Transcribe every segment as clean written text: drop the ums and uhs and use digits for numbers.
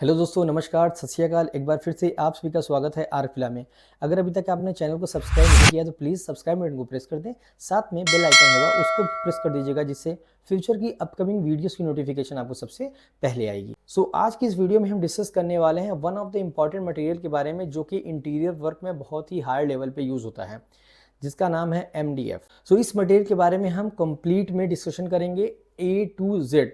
Hello दोस्तों, नमस्कार, सत श्री अकाल। एक बार फिर से आप सभी का स्वागत है आर फिल्म में। अगर अभी तक आपने चैनल को सब्सक्राइब नहीं किया तो प्लीज़ सब्सक्राइब बटन को प्रेस कर दें। साथ में बेल आइकन होगा, उसको भी प्रेस कर दीजिएगा, जिससे फ्यूचर की अपकमिंग वीडियोस की नोटिफिकेशन आपको सबसे पहले आएगी। आज की इस वीडियो में हम डिस्कस करने वाले हैं one of the important material के बारे में, जो कि इंटीरियर वर्क में बहुत ही हाई लेवल पे यूज़ होता है, जिसका नाम है MDF। इस मटेरियल के बारे में हम कंप्लीट में डिस्कशन करेंगे, A to Z,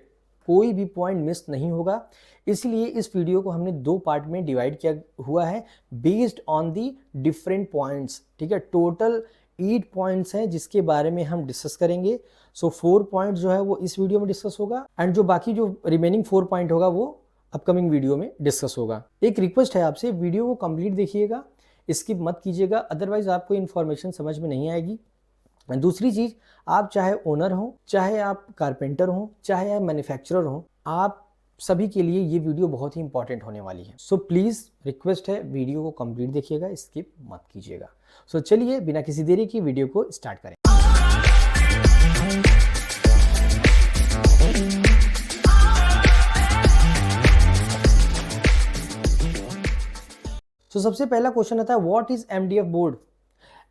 कोई भी पॉइंट मिस नहीं होगा। इसलिए इस वीडियो को हमने दो पार्ट में डिवाइड किया हुआ है based on the different points. ठीक है, टोटल 8 पॉइंट्स हैं जिसके बारे में हम डिस्कस करेंगे। 4 पॉइंट जो है वो इस वीडियो में डिस्कस होगा, एंड जो बाकी जो रिमेनिंग 4 पॉइंट होगा वो अपकमिंग वीडियो में डिस्कस होगा। एक रिक्वेस्ट है आपसे, वीडियो को कंप्लीट देखिएगा, स्किप मत कीजिएगा, अदरवाइज आपको इन्फॉर्मेशन समझ में नहीं आएगी। दूसरी चीज, आप चाहे ओनर हो, चाहे आप कारपेंटर हो, चाहे आप मैन्युफैक्चरर हो, आप सभी के लिए ये वीडियो बहुत ही इंपॉर्टेंट होने वाली है। प्लीज रिक्वेस्ट है, वीडियो को कंप्लीट देखिएगा, स्किप मत कीजिएगा। चलिए बिना किसी देरी की वीडियो को स्टार्ट करें। सबसे पहला क्वेश्चन आता है, what is MDF board?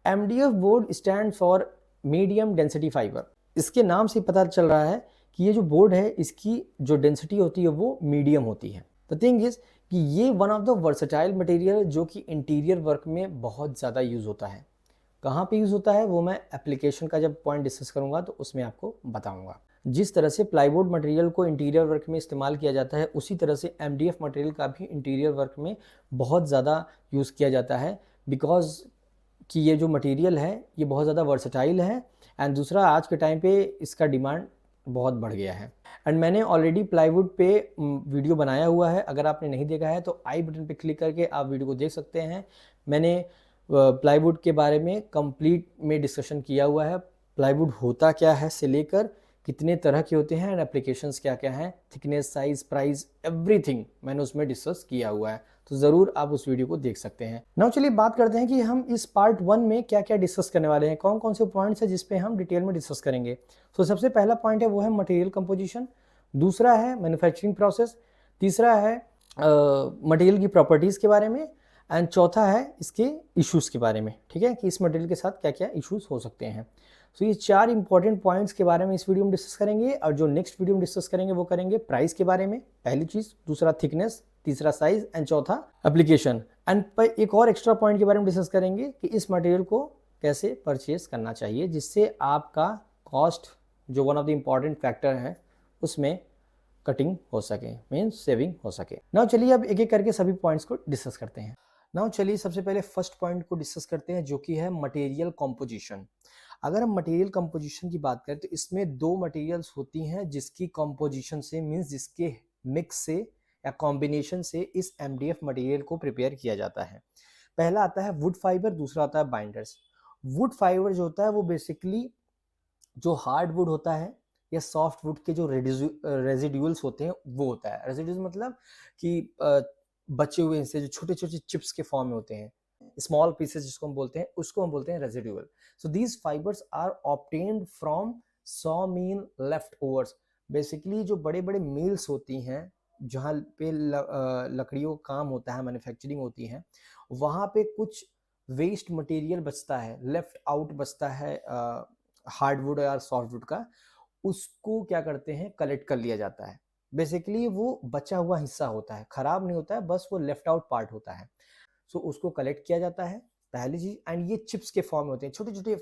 MDF board stand for medium density fibre. इसके नाम से पता चल रहा है कि ये जो बोर्ड है, इसकी जो डेंसिटी होती है वो मीडियम होती है। द थिंग इज कि ये one of the versatile material जो कि इंटीरियर वर्क में बहुत ज़्यादा यूज़ होता है। कहाँ पे यूज़ होता है वो मैं एप्लीकेशन का जब पॉइंट डिस्कस करूँगा तो उसमें आपको बताऊँगा। जिस तरह से प्लाईवुड मटेरियल को इंटीरियर वर्क में इस्तेमाल किया जाता है, उसी तरह से MDF मटेरियल का भी इंटीरियर वर्क में बहुत ज़्यादा यूज़ किया जाता है, बिकॉज कि ये जो मटेरियल है ये बहुत ज़्यादा वर्सेटाइल है, एंड दूसरा आज के टाइम पे इसका डिमांड बहुत बढ़ गया है। एंड मैंने ऑलरेडी प्लाईवुड पे वीडियो बनाया हुआ है, अगर आपने नहीं देखा है तो आई बटन पे क्लिक करके आप वीडियो को देख सकते हैं। मैंने प्लाईवुड के बारे में कंप्लीट में डिस्कशन किया हुआ है, प्लाईवुड होता क्या है से लेकर कितने तरह के होते हैं एंड एप्लीकेशंस क्या क्या हैं, थिकनेस, साइज, प्राइस, एवरीथिंग मैंने उसमें डिस्कस किया हुआ है। तो ज़रूर आप उस वीडियो को देख सकते हैं। नाउ चलिए बात करते हैं कि हम इस पार्ट 1 में क्या क्या डिस्कस करने वाले हैं, कौन कौन से पॉइंट्स हैं जिसपे हम डिटेल में डिस्कस करेंगे। सबसे पहला पॉइंट है वो है मटेरियल कंपोजिशन, दूसरा है मैन्युफैक्चरिंग प्रोसेस, तीसरा है मटेरियल की प्रॉपर्टीज़ के बारे में, एंड चौथा है इसके इश्यूज़ के बारे में। ठीक है, कि इस मटेरियल के साथ क्या क्या इश्यूज़ हो सकते हैं। ये 4 इंपॉर्टेंट पॉइंट्स के बारे में इस वीडियो में डिस्कस करेंगे, और जो नेक्स्ट वीडियो में डिस्कस करेंगे वो करेंगे प्राइस के बारे में, पहली चीज़, दूसरा थिकनेस, तीसरा साइज, एंड चौथा एप्लीकेशन। एंड एक और एक्स्ट्रा पॉइंट के बारे में डिस्कस करेंगे कि इस मटेरियल को कैसे परचेज करना चाहिए, जिससे आपका कॉस्ट, जो one of the important factor है, उसमें कटिंग हो सके, मीन्स सेविंग हो सके। नाउ चलिए अब एक एक करके सभी पॉइंट्स को डिस्कस करते हैं। नाउ चलिए सबसे पहले फर्स्ट पॉइंट को डिस्कस करते हैं, जो कि है मटेरियल कॉम्पोजिशन। अगर हम मटेरियल कंपोजिशन की बात करें तो इसमें 2 मटेरियल्स होती हैं जिसकी कंपोजिशन से, मींस जिसके मिक्स से या कॉम्बिनेशन से इस MDF मटेरियल को प्रिपेयर किया जाता है। पहला आता है वुड फाइबर, दूसरा आता है बाइंडर्स। वुड फाइबर जो होता है वो बेसिकली जो हार्ड वुड होता है या सॉफ्ट वुड के जो रेजिड्यूल्स होते हैं वो होता है। रेजिड्यूल्स मतलब कि बचे हुए हिस्से जो छोटे छोटे चिप्स के फॉर्म में होते हैं, स्मॉल पीसेस जिसको हम बोलते हैं, उसको हम बोलते हैं residual. These fibres are obtained from saw mill leftovers. Basically जो बड़े बड़े मिल्स होती हैं जहाँ पे लकड़ियों का काम होता है, मैन्युफैक्चरिंग होती है, वहाँ पे कुछ वेस्ट मटेरियल बचता है, लेफ्ट आउट बचता है हार्डवुड या सॉफ्टवुड का, उसको क्या करते हैं, कलेक्ट कर लिया जाता है। बेसिकली वो बचा हुआ हिस्सा होता है, खराब नहीं होता है, बस वो लेफ्ट आउट पार्ट होता है। उसको कलेक्ट किया जाता है, पहली चीज। एंड ये चिप्स के फॉर्म में होते हैं, छोटे छोटे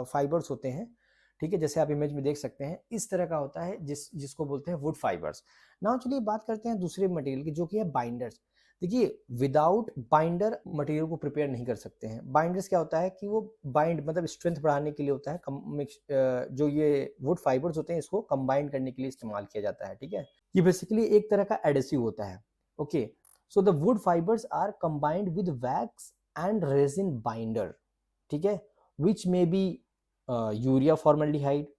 फाइबर्स होते हैं। ठीक है, जैसे आप इमेज में देख सकते हैं, इस तरह का होता है, जिसको बोलते हैं वुड फाइबर्स। नाउ चलिए बात करते हैं दूसरे मटेरियल की, जो कि है बाइंडर्स। देखिए, विदाउट बाइंडर मटेरियल को प्रिपेयर नहीं कर सकते हैं। बाइंडर्स क्या होता है कि वो बाइंड मतलब स्ट्रेंथ बढ़ाने के लिए होता है। जो ये वुड फाइबर्स होते हैं, इसको कंबाइंड करने के लिए इस्तेमाल किया जाता है। ठीक है, ये बेसिकली एक तरह का एडेसिव होता है। Okay, so the wood fibers are combined with wax and resin binder, ठीक है, which may be urea formaldehyde,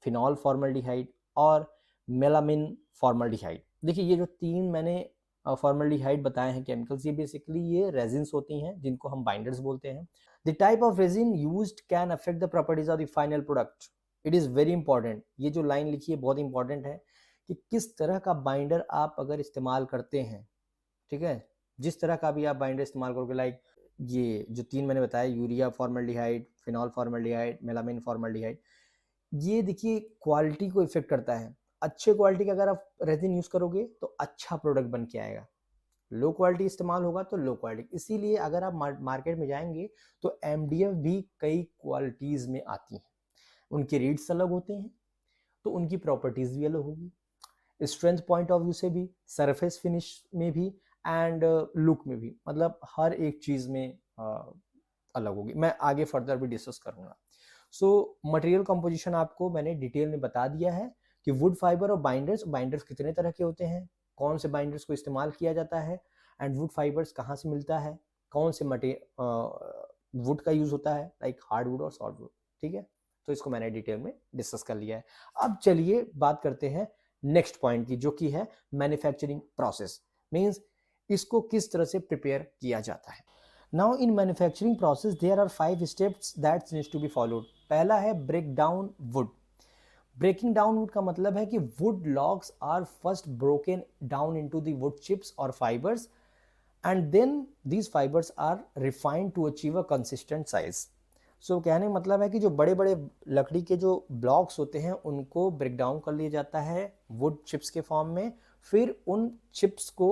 phenol formaldehyde और melamine formaldehyde। देखिए, ये जो 3 मैंने फॉर्मल्डिहाइड बताए हैं केमिकल्स, ये बेसिकली ये रेजिन्स होती हैं जिनको हम बाइंडर्स बोलते हैं। The type of resin used can affect the properties of the final product. It is very important, ये जो लाइन लिखी है बहुत इंपॉर्टेंट है कि किस तरह का बाइंडर आप अगर इस्तेमाल करते हैं ठीक है। जिस तरह का भी आप बाइंडर इस्तेमाल करोगे, लाइक ये जो 3 मैंने बताया, urea formaldehyde, phenol formaldehyde, melamine formaldehyde, ये देखिए क्वालिटी को इफेक्ट करता है। अच्छे क्वालिटी का अगर आप रेजिन यूज करोगे तो अच्छा प्रोडक्ट बन के आएगा, लो क्वालिटी इस्तेमाल होगा तो लो क्वालिटी। इसीलिए अगर आप मार्केट में जाएंगे तो एमडीएफ भी कई क्वालिटीज में आती हैं, उनके रेट्स अलग होते हैं, तो उनकी प्रॉपर्टीज भी अलग होगी, स्ट्रेंथ पॉइंट ऑफ व्यू से भी, सरफेस फिनिश में भी, एंड लुक में भी, मतलब हर एक चीज में अलग होगी। मैं आगे फर्दर भी डिस्कस करूंगा। सो मटेरियल कंपोजिशन आपको मैंने डिटेल में बता दिया है कि वुड फाइबर और बाइंडर्स कितने तरह के होते हैं, कौन से बाइंडर्स को इस्तेमाल किया जाता है, एंड वुड फाइबर्स कहाँ से मिलता है, कौन से वुड का यूज होता है, लाइक हार्ड वुड और सॉफ्ट वुड। ठीक है, तो इसको मैंने डिटेल में डिस्कस कर लिया है। अब चलिए बात करते हैं नेक्स्ट पॉइंट की, जो कि है मैन्युफैक्चरिंग प्रोसेस, मींस इसको किस तरह से प्रिपेयर किया जाता है। Now in manufacturing process there are 5 steps that needs to be followed. पहला है break down wood. Breaking down wood का मतलब है कि wood logs are first broken down into the wood chips और fibres, and then these fibres are refined to achieve a consistent size. So कहने का मतलब है कि जो बड़े बड़े लकड़ी के जो ब्लॉक्स होते हैं उनको ब्रेक डाउन कर लिया जाता है वुड चिप्स के फॉर्म में, फिर उन चिप्स को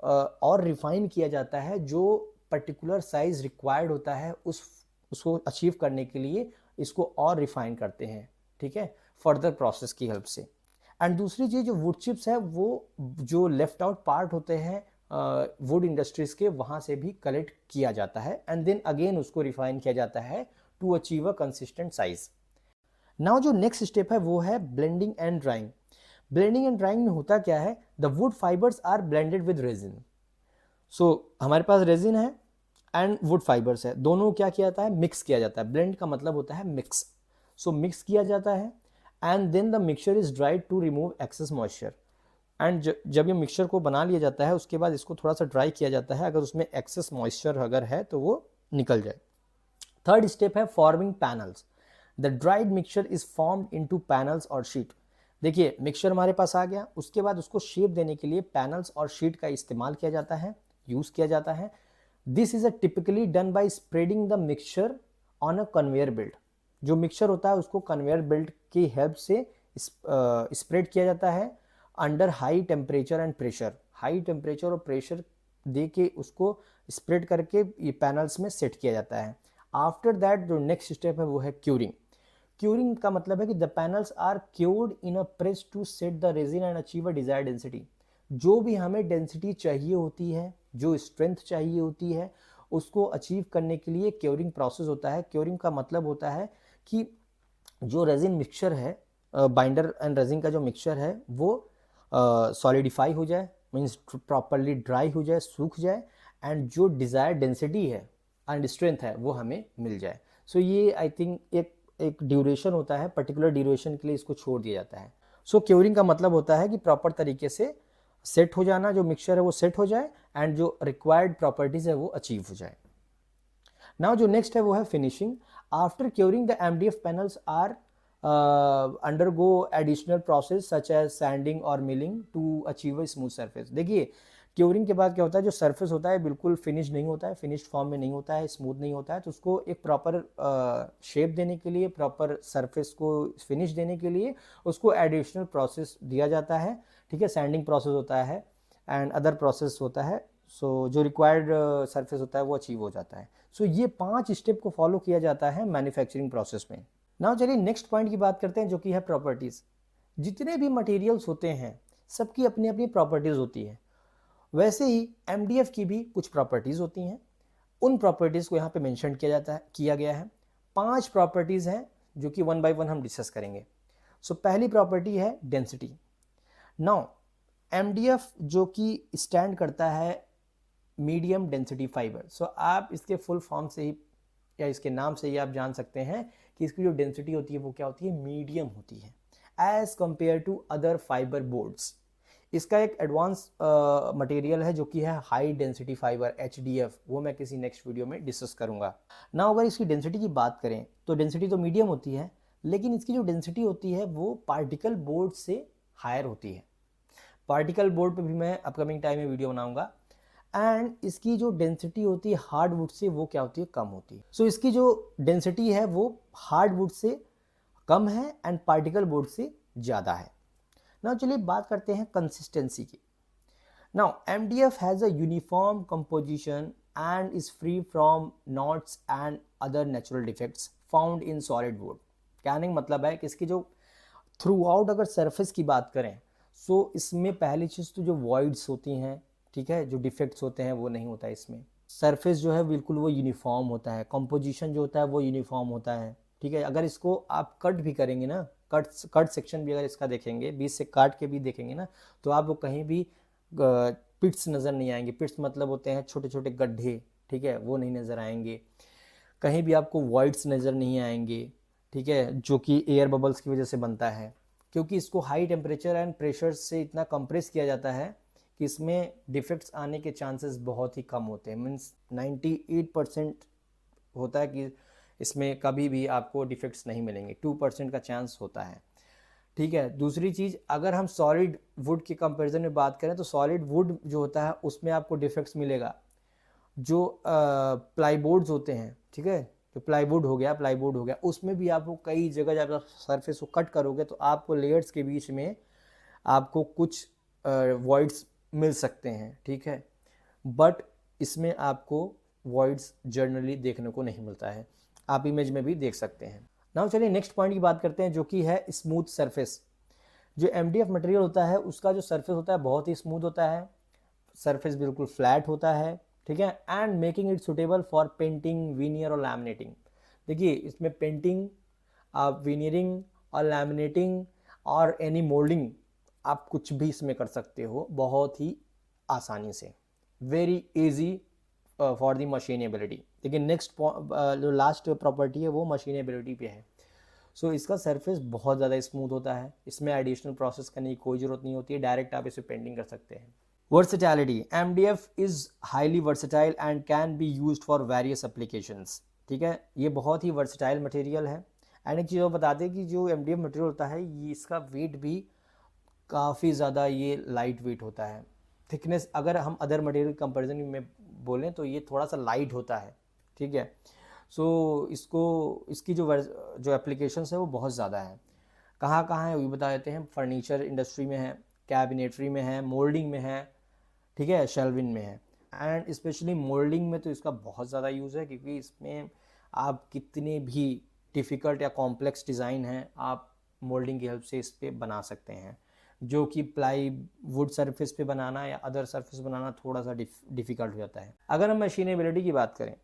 और रिफाइन किया जाता है, जो पर्टिकुलर साइज रिक्वायर्ड होता है उसको अचीव करने के लिए इसको और रिफाइन करते हैं, ठीक है, फर्दर प्रोसेस की हेल्प से। एंड दूसरी चीज, जो वुड चिप्स है वो जो लेफ्ट आउट पार्ट होते हैं वुड इंडस्ट्रीज के, वहां से भी कलेक्ट किया जाता है, एंड देन अगेन उसको रिफाइन किया जाता है to achieve a consistent size. Now जो नेक्स्ट स्टेप है वो है blending and drying. Blending and drying में होता क्या है, the wood fibres are blended with resin. So हमारे पास रेजिन है एंड वुड फाइबर्स है, दोनों क्या किया जाता है, मिक्स किया जाता है। ब्लेंड का मतलब होता है मिक्स। सो मिक्स किया जाता है and then the mixture is dried to remove excess moisture. And जब ये मिक्सचर को बना लिया जाता है उसके बाद इसको थोड़ा सा ड्राई किया जाता है, अगर उसमें एक्सेस मॉइस्चर अगर है तो वो निकल जाए। थर्ड स्टेप है forming panels. The dried mixture is formed into panels और शीट। देखिए मिक्सचर हमारे पास आ गया, उसके बाद उसको शेप देने के लिए पैनल्स और शीट का इस्तेमाल किया जाता है, यूज किया जाता है। This is a typically done by spreading the mixture on a conveyor belt. जो मिक्सचर होता है उसको कन्वेयर बेल्ट की हेल्प से स्प्रेड किया जाता है under high temperature and pressure. High temperature और प्रेशर दे के उसको स्प्रेड करके ये पैनल्स में सेट किया जाता है। आफ्टर दैट जो नेक्स्ट स्टेप है वो है क्यूरिंग। क्यूरिंग का मतलब है कि the panels are cured in a press to set the resin and achieve a desired density. जो भी हमें डेंसिटी चाहिए होती है, जो स्ट्रेंथ चाहिए होती है, उसको अचीव करने के लिए क्यूरिंग प्रोसेस होता है। क्यूरिंग का मतलब होता है कि जो रेजिन मिक्सचर है, बाइंडर एंड रेजिन का जो मिक्सचर है वो सॉलिडिफाई हो जाए, मीन्स प्रॉपरली ड्राई हो जाए, सूख जाए, एंड जो डिज़ायर्ड डेंसिटी है एंड स्ट्रेंथ है वो हमें मिल जाए। सो ये आई थिंक एक ड्यूरेशन होता है, पर्टिकुलर ड्यूरेशन के लिए इसको छोड़ दिया जाता है। सो क्यूरिंग का मतलब होता है कि प्रॉपर तरीके से सेट हो जाना, जो मिक्सचर है वो सेट हो जाए एंड जो रिक्वायर्ड प्रॉपर्टीज है वो अचीव हो जाए। नाउ जो नेक्स्ट है वो है finishing. After curing the MDF panels are undergo additional process such as sanding और milling to achieve a smooth surface. देखिए क्यूरिंग के बाद क्या होता है, जो सरफेस होता है बिल्कुल फिनिश नहीं होता है, फिनिश्ड फॉर्म में नहीं होता है, स्मूथ नहीं होता है, तो उसको एक प्रॉपर शेप देने के लिए, प्रॉपर सरफेस को फिनिश देने के लिए उसको एडिशनल प्रोसेस दिया जाता है, ठीक है। सैंडिंग प्रोसेस होता है एंड अदर प्रोसेस होता है। सो जो रिक्वायर्ड सरफेस होता है वो अचीव हो जाता है। सो ये 5 स्टेप को फॉलो किया जाता है मैन्युफैक्चरिंग प्रोसेस में। नाउ चलिए नेक्स्ट पॉइंट की बात करते हैं, जो कि है प्रॉपर्टीज। जितने भी मटेरियल्स होते हैं सबकी अपनी अपनी प्रॉपर्टीज होती है, वैसे ही एमडीएफ की भी कुछ प्रॉपर्टीज होती हैं। उन प्रॉपर्टीज को यहाँ पे मेंशन किया गया है। 5 प्रॉपर्टीज हैं जो कि वन बाय वन हम डिस्कस करेंगे। सो पहली प्रॉपर्टी है डेंसिटी। नाउ एमडीएफ जो कि स्टैंड करता है मीडियम डेंसिटी फाइबर। सो आप इसके फुल फॉर्म से ही या इसके नाम से ही आप जान सकते हैं कि इसकी जो डेंसिटी होती है वो क्या होती है, मीडियम होती है as compare to other fibre boards. इसका एक एडवांस मटेरियल है जो कि है हाई डेंसिटी फाइबर HDF, वो मैं किसी नेक्स्ट वीडियो में डिस्कस करूंगा ना। अगर इसकी डेंसिटी की बात करें तो डेंसिटी तो मीडियम होती है, लेकिन इसकी जो डेंसिटी होती है वो पार्टिकल बोर्ड से हायर होती है। पार्टिकल बोर्ड पे भी मैं अपकमिंग टाइम में वीडियो बनाऊंगा। एंड इसकी जो डेंसिटी होती है हार्ड वुड से वो क्या होती है, कम होती है। सो इसकी जो डेंसिटी है वो हार्ड वुड से कम है एंड पार्टिकल बोर्ड से ज़्यादा है। नाउ चलिए बात करते हैं कंसिस्टेंसी की। Now MDF has a uniform composition and is free from knots and other natural defects found in solid wood. कहने का मतलब है कि इसकी जो थ्रू आउट अगर सरफेस की बात करें, सो इसमें पहली चीज़ तो जो वॉइड्स होती हैं, ठीक है, जो डिफेक्ट्स होते हैं वो नहीं होता है इसमें। सरफेस जो है बिल्कुल वो यूनिफॉर्म होता है, कंपोजिशन जो होता है वो यूनिफॉर्म होता है, ठीक है। अगर इसको आप कट भी करेंगे ना, कट सेक्शन भी अगर इसका देखेंगे, बीच से काट के भी देखेंगे ना, तो आपको कहीं भी पिट्स नज़र नहीं आएंगे। पिट्स मतलब होते हैं छोटे छोटे गड्ढे, ठीक है, वो नहीं नज़र आएंगे। कहीं भी आपको वॉइड्स नज़र नहीं आएंगे, ठीक है, जो कि एयर बबल्स की वजह से बनता है, क्योंकि इसको हाई टेम्परेचर एंड प्रेशर से इतना कंप्रेस किया जाता है कि इसमें डिफेक्ट्स आने के चांसेस बहुत ही कम होते हैं। मीन्स 98% होता है कि इसमें कभी भी आपको डिफेक्ट्स नहीं मिलेंगे, 2% का चांस होता है, ठीक है। दूसरी चीज़, अगर हम सॉलिड वुड के कंपैरिजन में बात करें तो सॉलिड वुड जो होता है उसमें आपको डिफेक्ट्स मिलेगा। जो प्लाईबोर्ड्स होते हैं, ठीक है, जो प्लाईवुड हो गया, उसमें भी आपको कई जगह जब आप सरफेस को कट करोगे तो आपको लेयर्स के बीच में आपको कुछ वॉइड्स मिल सकते हैं, ठीक है, बट इसमें आपको वॉइड्स जनरली देखने को नहीं मिलता है। आप इमेज में भी देख सकते हैं। नाउ चलिए नेक्स्ट पॉइंट की बात करते हैं, जो कि है स्मूथ सरफेस। जो MDF मटेरियल होता है उसका जो सरफेस होता है बहुत ही स्मूथ होता है, सरफेस बिल्कुल फ्लैट होता है, ठीक है, and making it suitable for painting, veneer और लैमिनेटिंग। देखिए इसमें पेंटिंग, आप विनियरिंग और लैमिनेटिंग और एनी मोल्डिंग आप कुछ भी इसमें कर सकते हो बहुत ही आसानी से, very easy for the machinability. लेकिन नेक्स्ट जो लास्ट प्रॉपर्टी है वो मशीनेबिलिटी पे है। सो इसका सरफेस बहुत ज़्यादा स्मूथ होता है, इसमें एडिशनल प्रोसेस करने की कोई ज़रूरत नहीं होती है, डायरेक्ट आप इसे पेंटिंग कर सकते हैं। Versatility, MDF is highly versatile and can be used for various applications, ठीक है, ये बहुत ही वर्सेटाइल मटेरियल है। एंड एक चीज़ और बता दें कि जो MDF मटेरियल होता है ये इसका वेट भी काफ़ी ज़्यादा ये लाइट वेट होता है। थिकनेस अगर हम अदर मटेरियल कंपैरिजन में बोलें तो ये थोड़ा सा लाइट होता है, ठीक है। सो इसकी जो एप्लीकेशंस है वो बहुत ज़्यादा है। कहाँ कहाँ है वो बता देते हैं। फर्नीचर इंडस्ट्री में है, कैबिनेटरी में है, मोल्डिंग में है, ठीक है, शेल्विंग में है। एंड स्पेशली मोल्डिंग में तो इसका बहुत ज़्यादा यूज़ है, क्योंकि इसमें आप कितने भी डिफ़िकल्ट या कॉम्प्लेक्स डिज़ाइन हैं आप मोल्डिंग की हेल्प से इस पर बना सकते हैं, जो कि प्लाई वुड सरफेस पे बनाना या अदर सरफेस बनाना थोड़ा सा डिफ़िकल्ट हो जाता है। अगर हम मशीनेबिलिटी की बात करें,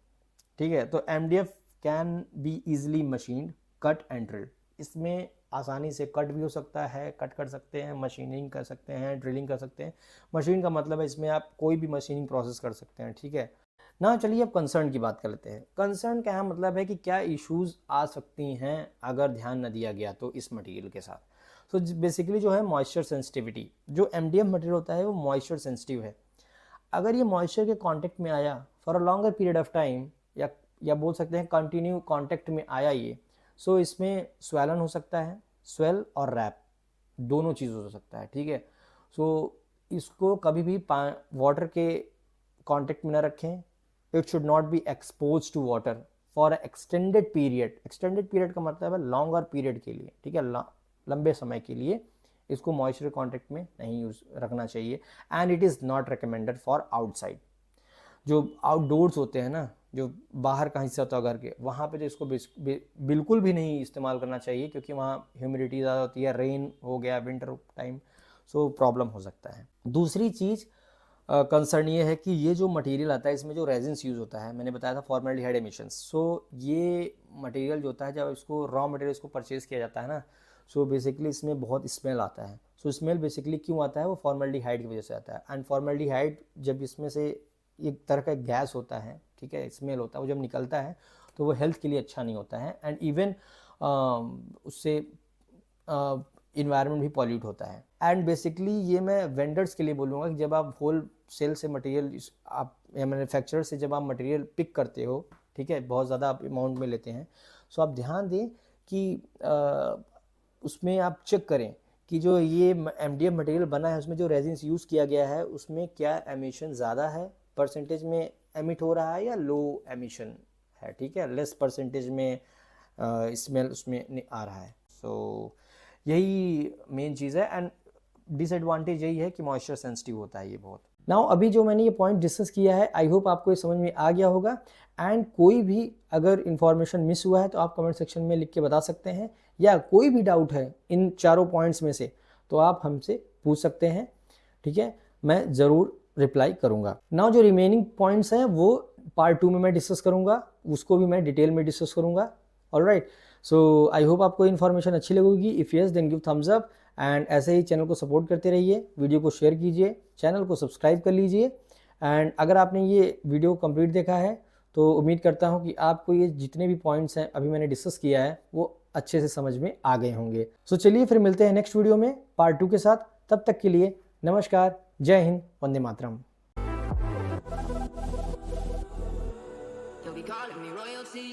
ठीक है, तो MDF can be easily machined, cut and drill. इसमें आसानी से कट भी हो सकता है, कट कर सकते हैं, मशीनिंग कर सकते हैं, ड्रिलिंग कर सकते हैं। मशीन का मतलब है इसमें आप कोई भी मशीनिंग प्रोसेस कर सकते हैं, ठीक है ना। चलिए अब कंसर्न की बात कर लेते हैं। कंसर्न का यहाँ मतलब है कि क्या इश्यूज आ सकती हैं अगर ध्यान न दिया गया तो इस मटेरियल के साथ। तो बेसिकली जो है मॉइस्चर सेंसिटिविटी, जो MDF मटेरियल होता है वो मॉइस्चर सेंसिटिव है। अगर ये मॉइस्चर के कांटेक्ट में आया for a longer period of time, या बोल सकते हैं कंटिन्यू कांटेक्ट में आया ये, सो इसमें स्वेलन हो सकता है, स्वेल और रैप दोनों चीज़ हो सकता है, ठीक है। सो इसको कभी भी वाटर के कांटेक्ट में ना रखें। It should not be expose to water for extended period. Extended period का मतलब है लॉन्गर पीरियड के लिए, ठीक है, लंबे समय के लिए इसको मॉइस्चर कांटेक्ट में नहीं यूज रखना चाहिए। And it is not recommended for outside. जो आउटडोर्स होते हैं ना, जो बाहर का हिस्सा होता है घर के, वहाँ पे तो इसको बिल्कुल भी नहीं इस्तेमाल करना चाहिए, क्योंकि वहाँ ह्यूमिडिटी ज़्यादा होती है, रेन हो गया विंटर टाइम, सो प्रॉब्लम हो सकता है। दूसरी चीज़ कंसर्न ये है कि ये जो मटेरियल आता है इसमें जो रेजिन्स यूज़ होता है, मैंने बताया था फॉर्मेल्डिहाइड एमिशंस। सो ये मटेरियल जो होता है जब इसको रॉ मटेरियल इसको परचेज़ किया जाता है ना, सो बेसिकली इसमें बहुत स्मेल आता है। सो स्मेल बेसिकली क्यों आता है, वो फॉर्मेल्डिहाइड की वजह से आता है। एंड फॉर्मेल्डिहाइड जब इसमें से एक तरह का गैस होता है, ठीक है, स्मेल होता है, वो जब निकलता है तो वो हेल्थ के लिए अच्छा नहीं होता है। एंड इवन उससे इन्वायरमेंट भी पॉल्यूट होता है। एंड बेसिकली ये मैं वेंडर्स के लिए बोलूँगा कि जब आप होल सेल से मटेरियल आप या मैन्युफैक्चरर से जब आप मटेरियल पिक करते हो, ठीक है, बहुत ज़्यादा आप अमाउंट में लेते हैं, सो आप ध्यान दें कि उसमें आप चेक करें कि जो ये MDF मटेरियल बना है उसमें जो रेजिन्स यूज़ किया गया है उसमें क्या एमिशन ज़्यादा है परसेंटेज में एमिट हो रहा है या लो एमिशन है, ठीक है, लेस परसेंटेज में स्मेल उसमें आ रहा है। सो यही मेन चीज़ है। एंड डिसएडवांटेज यही है कि मॉइस्चर सेंसिटिव होता है ये बहुत। नाउ अभी जो मैंने ये पॉइंट डिस्कस किया है, आई होप आपको ये समझ में आ गया होगा। एंड कोई भी अगर इन्फॉर्मेशन मिस हुआ है तो आप कमेंट सेक्शन में लिख के बता सकते हैं, या कोई भी डाउट है इन चारों पॉइंट्स में से तो आप हमसे पूछ सकते हैं, ठीक है, मैं ज़रूर रिप्लाई करूँगा। नाउ जो रिमेनिंग पॉइंट्स हैं वो पार्ट 2 में मैं डिस्कस करूँगा, उसको भी मैं डिटेल में डिस्कस करूँगा। ऑलराइट, सो आई होप आपको इन्फॉर्मेशन अच्छी लगेगी। If yes then give thumbs up, and ऐसे ही चैनल को सपोर्ट करते रहिए, वीडियो को शेयर कीजिए, चैनल को सब्सक्राइब कर लीजिए। एंड अगर आपने ये वीडियो कंप्लीट देखा है तो उम्मीद करता हूँ कि आपको ये जितने भी पॉइंट्स हैं अभी मैंने डिस्कस किया है वो अच्छे से समझ में आ गए होंगे। सो चलिए फिर मिलते हैं नेक्स्ट वीडियो में पार्ट 2 के साथ। तब तक के लिए नमस्कार, जय Hind, Vande Mataram. They'll be calling me royalty.